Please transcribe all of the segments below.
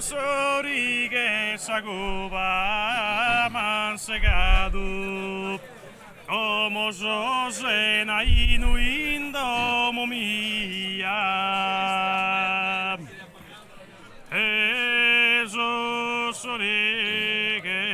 Sori che s'acupa mansegado come so se na inuindo mia e so sori che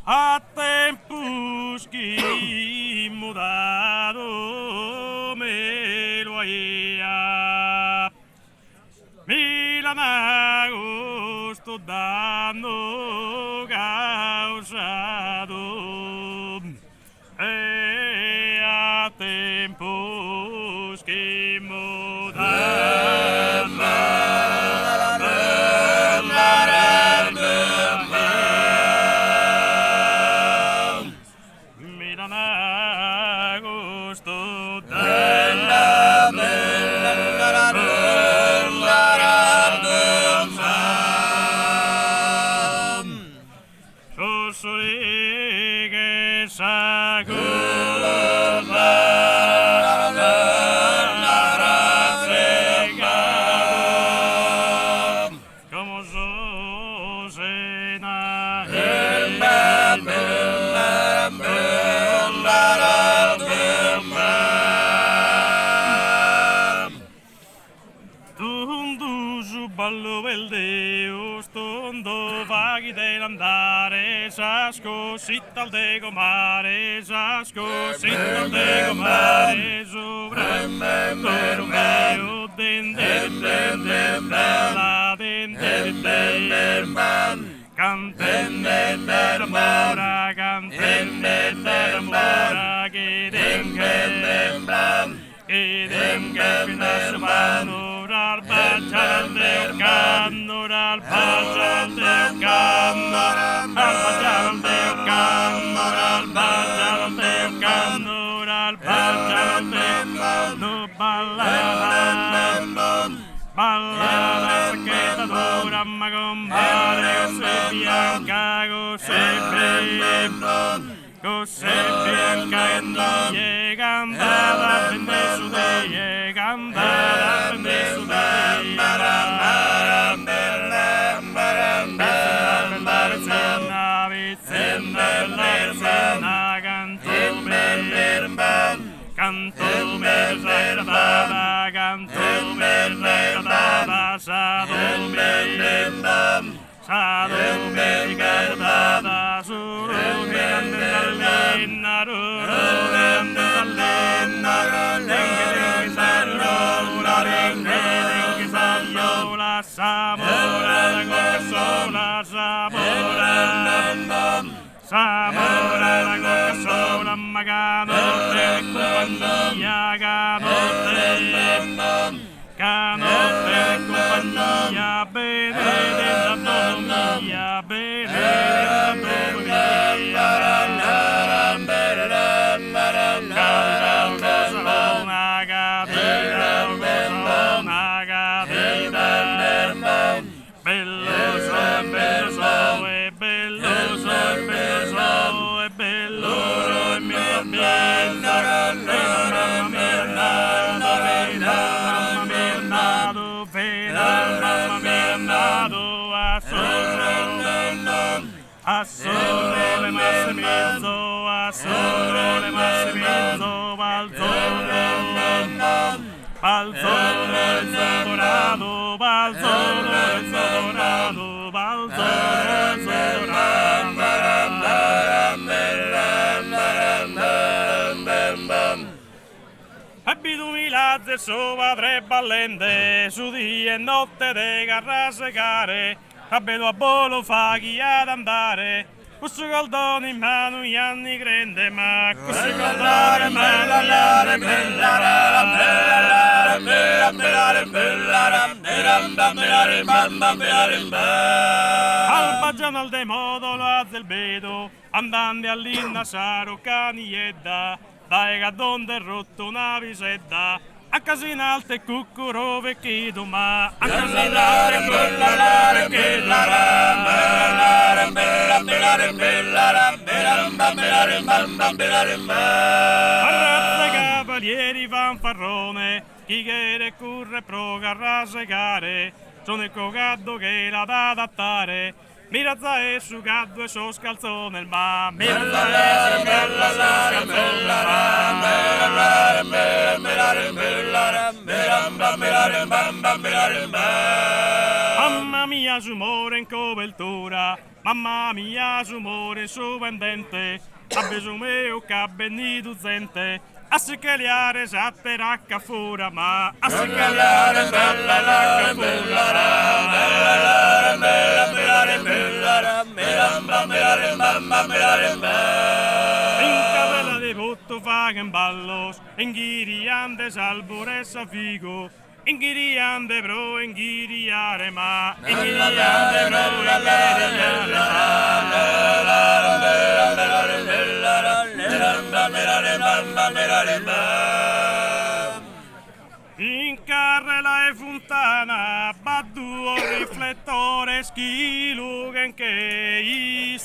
a tempus que mudado me lo haya Milan agosto dando causado e a tempus que mudado ballo el deus tondo vaghi dell'andare sasco sittal de gomare sasco sittal de gomare sovrando meo den den den den la den den den canten den den mora canten den den mora che den den che den che nasmano al bacian del canno, al bacian del canno, al bacian del canno, al bacian del canno, al bacian del canno, balla che t'adora ma compare se bianca cos'è bianca e non llegando alla prende su te llegando alla prende su te canto merzerdada canto merzerdada sado merzerdada suru grande la samora la sola samora la sola maganotte compagnia canotte compagnia bene dell'autonomia bene a sole masse mezzo, a sole masse mezzo, balzone il dorado, balzone il dorado, balzone il dorado. Ebbi 2000 zesso padre ballente, su di e notte de garra segare, Abbedo a bolo faghi ad andare, questo caldone in mano gli anni grande, ma questo caldone in mano gli anni grande. Al baggiano al demodolo a Zelbedo, andando all'innasaro caniedda, dai che donde è rotto una visedda, a casina alta e cuccuro vecchito, ma a casina alta e cuccuro vecchito. Arrazza cavalieri fanfarrone, chi che curre proga a rasegare, sono il cogaddo che l'ha da adattare. Mirazza e su gaddo e so scalzone il ma, mirazza e su gaddo e so scalzone il ma. Mamma mia sumore in copertura, mamma mia sumore in sovendente, abbeso meo cabbenni duzente, a sicaliare satte racca fura, ma a sicaliare satte racca in capella di botto faghen ballos, in ghiriande salvoressa figo, in ghiriande pro, in ghiriare ma, in ghiriande pro, in ghiriare ma. In carrela e fontana, baddu o riflettore schilo che i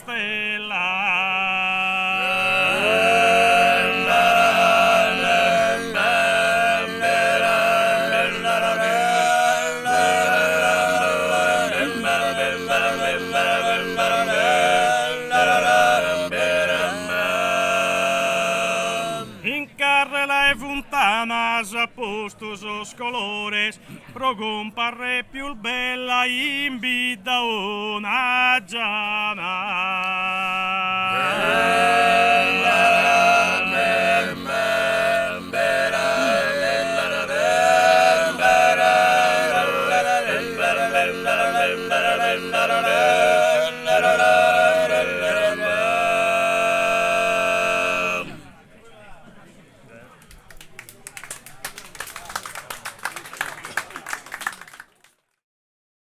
in carrela e fontanas a posto sos colores, pro comparre più bella in vita una giana.